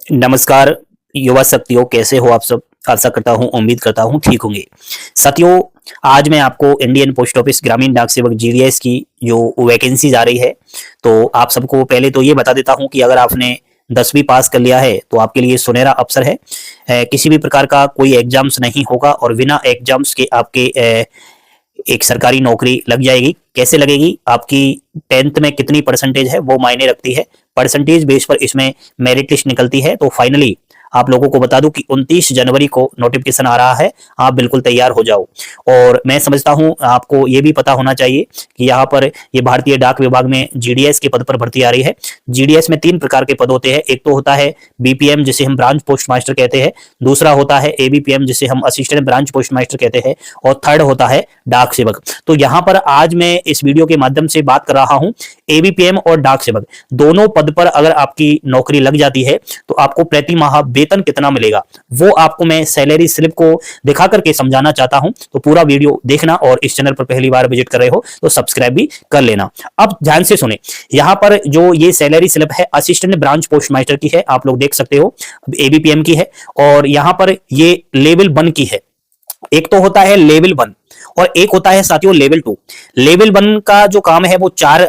नमस्कार युवा शक्तियों, कैसे हो आप सब। आशा करता हूं, उम्मीद करता हूं ठीक होंगे। साथियों, आज मैं आपको इंडियन पोस्ट ऑफिस ग्रामीण डाक सेवक जीडीएस की जो वैकेंसीज आ रही है, तो आप सबको पहले तो ये बता देता हूं कि अगर आपने 10वीं पास कर लिया है तो आपके लिए सुनहरा अवसर है। किसी भी प्रकार का कोई एग्जाम्स नहीं होगा और बिना एग्जाम्स के आपके एक सरकारी नौकरी लग जाएगी। कैसे लगेगी? आपकी 10th में कितनी परसेंटेज है वो मायने रखती है। परसेंटेज बेस पर इसमें मेरिट लिस्ट निकलती है। तो फाइनली आप लोगों को बता दूं कि 29 जनवरी को नोटिफिकेशन आ रहा है। आप बिल्कुल तैयार हो जाओ। और मैं समझता हूं आपको ये भी पता होना चाहिए कि यहाँ पर ये भारतीय डाक विभाग में जीडीएस के पद पर भर्ती आ रही है। जीडीएस में 3 प्रकार के पद होते हैं। एक तो होता है बीपीएम, जिसे हम ब्रांच पोस्ट मास्टर कहते हैं। दूसरा होता है एबीपीएम, जिसे हम असिस्टेंट ब्रांच पोस्ट मास्टर कहते हैं। और थर्ड होता है डाक सेवक। तो यहाँ पर आज मैं इस वीडियो के माध्यम से बात कर रहा हूं एबीपीएम और डाक सेवक दोनों पद पर अगर आपकी नौकरी लग जाती है तो आपको प्रति माह वेतन कितना मिलेगा वो आपको मैं सैलरी स्लिप को दिखा करके समझाना चाहता हूं। तो पूरा वीडियो देखना और इस चैनल पर पहली बार विजिट कर रहे हो तो सब्सक्राइब भी कर लेना। अब ध्यान से सुने, यहां पर जो ये सैलरी स्लिप है असिस्टेंट ब्रांच पोस्ट मास्टर की है, आप लोग देख सकते हो। एबीपीएम की है और यहां पर ये लेवल 1 की है। एक तो होता है लेवल 1 और एक होता है साथियों लेवल 2। लेवल 1 का जो काम है वो 4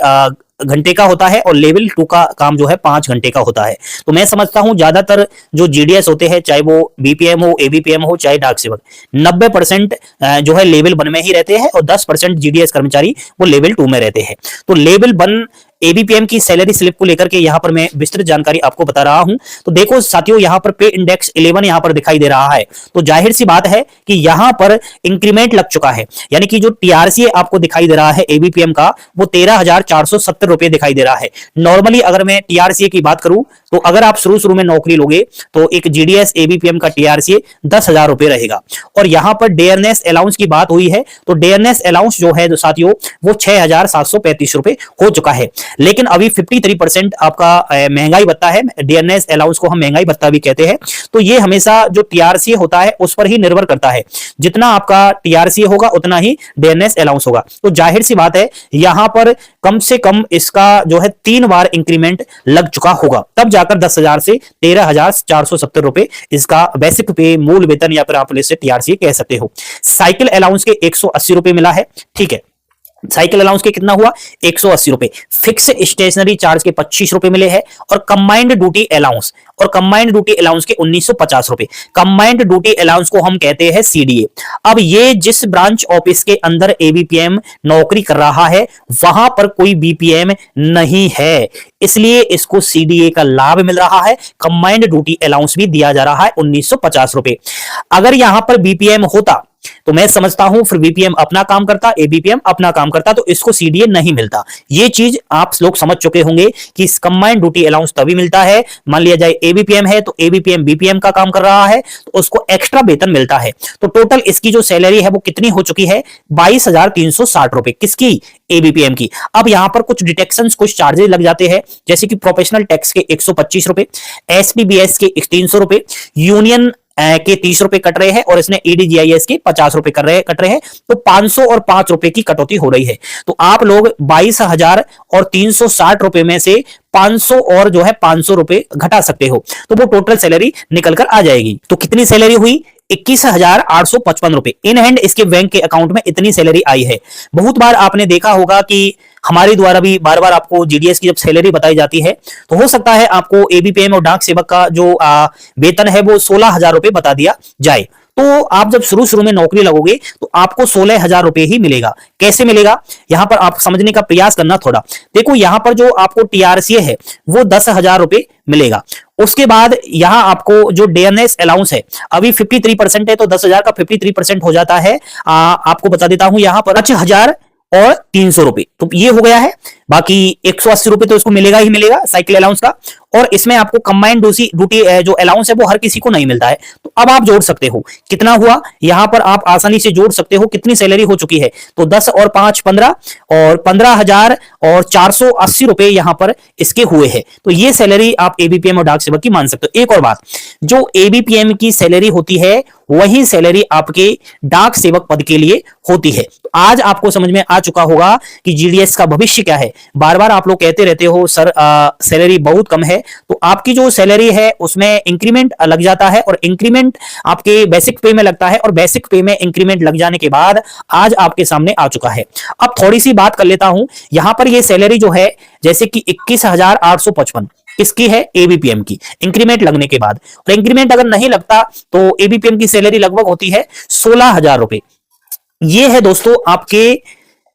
घंटे का होता है और लेवल 2 का काम जो है 5 घंटे का होता है। तो मैं समझता हूं ज्यादातर जो जीडीएस होते हैं, चाहे वो बीपीएम हो, एबीपीएम हो, चाहे डाक सेवक, 90% जो है लेवल 1 में ही रहते हैं और 10% जीडीएस कर्मचारी वो लेवल 2 में रहते हैं। तो लेवल 1 एबीपीएम की सैलरी स्लिप को लेकर के यहां पर मैं विस्तृत जानकारी आपको बता रहा हूं। तो देखो साथियों, यहां पर पे इंडेक्स 11 यहां पर दिखाई दे रहा है। तो जाहिर सी बात है कि यहां पर इंक्रीमेंट लग चुका है, यानी कि जो टीआरसी आपको दिखाई दे रहा है एबीपीएम का वो 13,470 रुपए दिखाई दे रहा है। नॉर्मली अगर मैं टीआरसी की बात करूं तो अगर आप शुरू में नौकरी लोगे तो एक जीडीएस एबीपीएम का टीआरसी 10,000 रुपए रहेगा। और यहां पर डेयरनेस अलाउंस की बात हुई है तो डेयरनेस अलाउंस जो है जो साथियों वो 6,735 रुपए हो चुका है। लेकिन अभी 53% आपका महंगाई भत्ता है। डियरनेस अलाउंस को हम महंगाई भत्ता भी कहते हैं। तो ये हमेशा जो टीआरसी होता है उस पर ही निर्भर करता है। जितना आपका टीआरसी होगा उतना ही डियरनेस अलाउंस होगा। तो जाहिर सी बात है यहां पर कम से कम इसका जो है 3 बार इंक्रीमेंट लग चुका होगा, तब जाकर 10,000 से 13,470 रुपए इसका बेसिक पे, मूल वेतन या फिर आप इसे टीआरसी कह सकते हो। साइकिल अलाउंस के 180 रुपए मिला है। ठीक है, साइकिल अलाउंस के कितना हुआ? 180 रुपए। फिक्स स्टेशनरी चार्ज के 25 रुपए मिले हैं और कंबाइंड ड्यूटी अलाउंस के 1950 रुपए। कंबाइंड ड्यूटी अलाउंस को हम कहते हैं सीडीए। अब ये जिस ब्रांच ऑफिस के अंदर एबीपीएम नौकरी कर रहा है वहां पर कोई बीपीएम नहीं है, इसलिए इसको सीडीए का लाभ मिल रहा है। कंबाइंड ड्यूटी अलाउंस भी दिया जा रहा है 1950 रुपए। अगर यहां पर बीपीएम होता तो मैं समझता हूं फिर बीपीएम अपना काम करता, एबीपीएम अपना काम करता, तो इसको सीडीए नहीं मिलता। ये चीज आप लोग समझ चुके होंगे कि कंबाइंड ड्यूटी अलाउंस तभी मिलता है, मान लिया जाए एबीपीएम है तो एबीपीएम बीपीएम का काम कर रहा है तो उसको एक्स्ट्रा वेतन मिलता है। तो टोटल इसकी जो सैलरी है वो कितनी हो चुकी है? 22,360 रुपए। किसकी? एबीपीएम की। अब यहां पर कुछ डिटेक्शंस, कुछ चार्जेस लग जाते हैं, जैसे कि प्रोफेशनल टैक्स के 125 रुपए, एसपीबीएस के 300 रुपए, यूनियन के 30 रुपए कट रहे हैं और इसने ईडीजीआईएस के 50 रुपए कट रहे हैं। तो 500 और 5 रुपए की कटौती हो रही है। तो आप लोग 22,360 रुपए में से 500 और जो है 500 रुपए घटा सकते हो तो वो टोटल सैलरी निकल कर आ जाएगी। तो कितनी सैलरी हुई? 21,855 रुपए। इन हैंड इसके बैंक के अकाउंट में इतनी सैलरी आई है। बहुत बार आपने देखा होगा कि हमारे द्वारा भी बार बार आपको जीडीएस की जब सैलरी बताई जाती है तो हो सकता है आपको एबीपीएम और डाक सेवक का जो वेतन है वो 16,000 रुपए बता दिया जाए। तो आप जब शुरू में नौकरी लगोगे तो आपको 16,000 रुपए ही मिलेगा। कैसे मिलेगा? यहां पर आप समझने का प्रयास करना थोड़ा। देखो यहां पर जो आपको टीआरसी है वो 10,000 रुपए मिलेगा। उसके बाद यहां आपको जो डेयरनेस अलाउंस है अभी 53% है तो 10,000 का 53% हो जाता है। आपको बता देता हूं यहां पर 5,000 और 300 रुपए तो ये हो गया है। बाकी 180 रुपए तो इसको मिलेगा ही मिलेगा साइकिल अलाउंस का। और इसमें आपको कंबाइंड ड्यूटी जो अलाउंस है वो हर किसी को नहीं मिलता है। तो अब आप जोड़ सकते हो कितना हुआ, यहां पर आप आसानी से जोड़ सकते हो कितनी सैलरी हो चुकी है। तो 10 और 5 15 और 15,000 और 480 रुपए यहां पर इसके हुए हैं। तो ये सैलरी आप एबीपीएम और डाक सेवक की मान सकते हो। एक और बात, जो एबीपीएम की सैलरी होती है वही सैलरी आपके डाक सेवक पद के लिए होती है। तो आज आपको समझ में आ चुका होगा कि जीडीएस का भविष्य क्या है। बार बार आप लोग कहते रहते हो सर सैलरी बहुत कम है, तो आपकी जो सैलरी है उसमें इंक्रीमेंट लग जाता है, और इंक्रीमेंट आपके बेसिक पे में लगता है, और बेसिक पे में इंक्रीमेंट लग जाने के बाद आज आपके सामने आ चुका है। अब थोड़ी सी बात कर लेता हूं, यहां पर ये सैलरी जो है जैसे कि 21,855 किसकी है, एबीपीएम की, इंक्रीमेंट लगने के बाद। और इंक्रीमेंट अगर नहीं लगता तो एबीपीएम की सैलरी लगभग होती है 16,000 रुपए। ये है दोस्तों आपके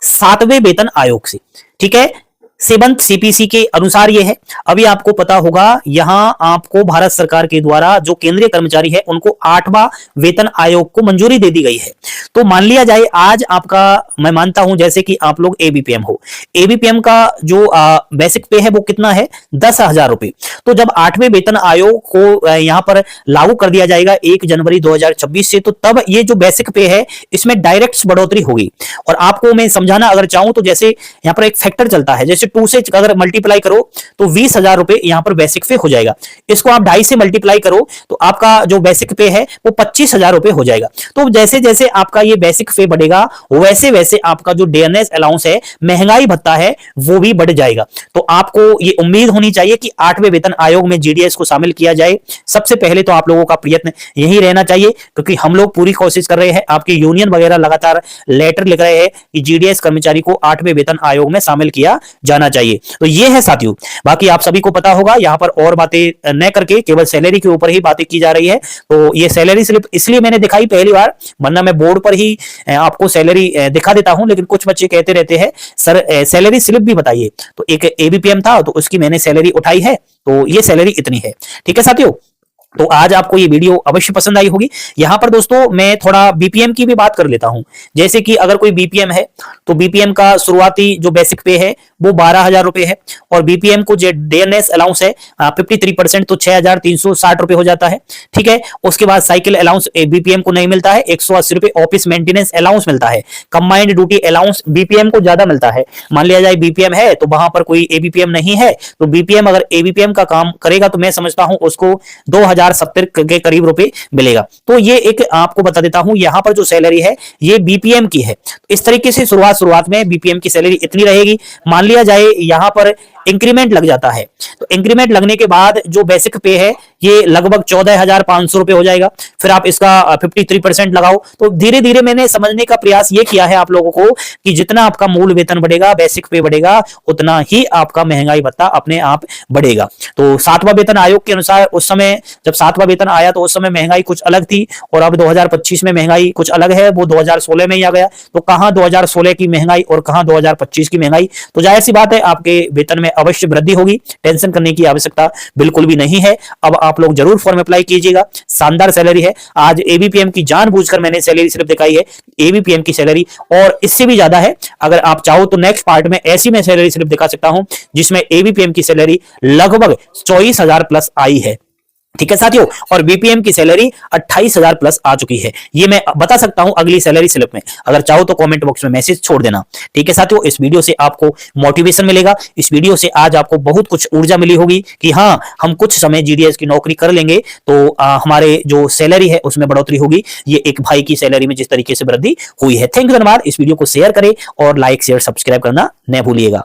7वें वेतन आयोग से, ठीक है, 7th सीपीसी के अनुसार ये है। अभी आपको पता होगा यहां आपको भारत सरकार के द्वारा जो केंद्रीय कर्मचारी है उनको 8वां वेतन आयोग को मंजूरी दे दी गई है। तो मान लिया जाए आज आपका, मैं मानता हूं जैसे कि आप लोग एबीपीएम हो, एबीपीएम का जो बेसिक पे है वो कितना है, 10,000 रुपए। तो जब 8वें वेतन आयोग को यहां पर लागू कर दिया जाएगा 1 जनवरी 2026 से, तो तब ये जो बेसिक पे है इसमें डायरेक्ट बढ़ोतरी होगी। और आपको मैं समझाना अगर चाहूं तो जैसे यहां पर एक फैक्टर चलता है, जैसे 2 से अगर मल्टीप्लाई करो तो 20,000 रुपए यहां पर बेसिक पे हो जाएगा। इसको आप 2.5 से मल्टीप्लाई करो तो आपका जो बेसिक पे है वो 25,000 रुपए हो जाएगा। तो जैसे जैसे आपका ये बेसिक पे बढ़ेगा वैसे वैसे आपका जो डीएनएस अलाउंस है, महंगाई भत्ता है, वो भी बढ़ जाएगा। तो आपको ये उम्मीद होनी चाहिए कि 8वें वेतन आयोग में जीडीएस को शामिल किया जाए। सबसे पहले तो आप लोगों का प्रयत्न यही रहना चाहिए, क्योंकि हम लोग पूरी कोशिश कर रहे हैं, आपकी यूनियन वगैरह लगातार लेटर लिख रहे हैं कि जीडीएस कर्मचारी को 8वें वेतन आयोग में शामिल किया जाना चाहिए। तो ये है साथियों, बाकी आप सभी को पता होगा यहां पर और बातें न करके केवल सैलरी के ऊपर ही बातें की जा रही है। तो ये सैलरी स्लिप इसलिए मैंने दिखाई पहली बार, वरना मैं बोर्ड पर ही आपको सैलरी दिखा देता हूं, लेकिन कुछ बच्चे कहते रहते हैं सर सैलरी स्लिप भी बताइए। तो एक एबीपीएम था तो उसकी मैंने सैलरी उठाई है, तो ये सैलरी इतनी है। ठीक है साथियों, तो आज आपको ये वीडियो अवश्य पसंद आई होगी। यहां पर दोस्तों मैं थोड़ा बीपीएम की भी बात कर लेता हूं। जैसे कि अगर कोई बीपीएम है तो बीपीएम का शुरुआती जो बेसिक पे है वो 12,000 रुपए है, और बीपीएम को जो डीएनएस अलाउंस है 53% तो 6,360 रुपए हो जाता है। ठीक है, उसके बाद साइकिल अलाउंस बीपीएम को नहीं मिलता है, 180 रुपए ऑफिस मेंटेनेंस अलाउंस मिलता है। कंबाइंड ड्यूटी अलाउंस बीपीएम को ज्यादा मिलता है। मान लिया जाए बीपीएम है तो वहां पर कोई एबीपीएम नहीं है, तो बीपीएम अगर एबीपीएम का काम करेगा तो मैं समझता हूं उसको 2,070 के करीब रुपए मिलेगा। तो ये एक आपको बता देता हूं, यहां पर जो सैलरी है ये बीपीएम की है। इस तरीके से शुरुआत में बीपीएम की सैलरी इतनी रहेगी। मान लिया जाए यहां पर इंक्रीमेंट लग जाता है, तो इंक्रीमेंट लगने के बाद जो बेसिक पे है ये लगभग 14,500 रुपए हो जाएगा। फिर आप इसका 53% लगाओ। तो धीरे धीरे मैंने समझने का प्रयास ये किया है आप लोगों को कि जितना आपका मूल वेतन बढ़ेगा, बेसिक पे बढ़ेगा, उतना ही आपका महंगाई भत्ता अपने आप बढ़ेगा। तो 7वां वेतन आयोग के अनुसार उस समय जब 7वां वेतन आया तो उस समय महंगाई कुछ अलग थी, और अब 2025 में महंगाई कुछ अलग है, वो 2016 में ही आ गया। तो कहां 2016 की महंगाई और कहां 2025 की महंगाई। तो जाहिर सी बात है आपके वेतन में अवश्य वृद्धि होगी, टेंशन करने की आवश्यकता बिल्कुल भी नहीं है। अब आप लोग जरूर फॉर्म अप्लाई कीजिएगा, शानदार सैलरी है। आज एबीपीएम की जानबूझकर मैंने सैलरी सिर्फ दिखाई है, एबीपीएम की सैलरी और इससे भी ज्यादा है। अगर आप चाहो तो नेक्स्ट पार्ट में ऐसी मैं सैलरी सिर्फ दिखा सकता हूं जिसमें एबीपीएम की सैलरी लगभग 24,000 प्लस आई है। ठीक है साथियों, और बीपीएम की सैलरी 28,000 प्लस आ चुकी है। ये मैं बता सकता हूं अगली सैलरी स्लिप में। अगर चाहो तो कमेंट बॉक्स में मैसेज छोड़ देना। ठीक है साथियों, इस वीडियो से आपको मोटिवेशन मिलेगा, इस वीडियो से आज आपको बहुत कुछ ऊर्जा मिली होगी कि हाँ हम कुछ समय जीडीएस की नौकरी कर लेंगे तो हमारे जो सैलरी है उसमें बढ़ोतरी होगी। ये एक भाई की सैलरी में जिस तरीके से वृद्धि हुई है। थैंक यू, धन्यवाद। इस वीडियो को शेयर करें और लाइक शेयर सब्सक्राइब करना न भूलिएगा।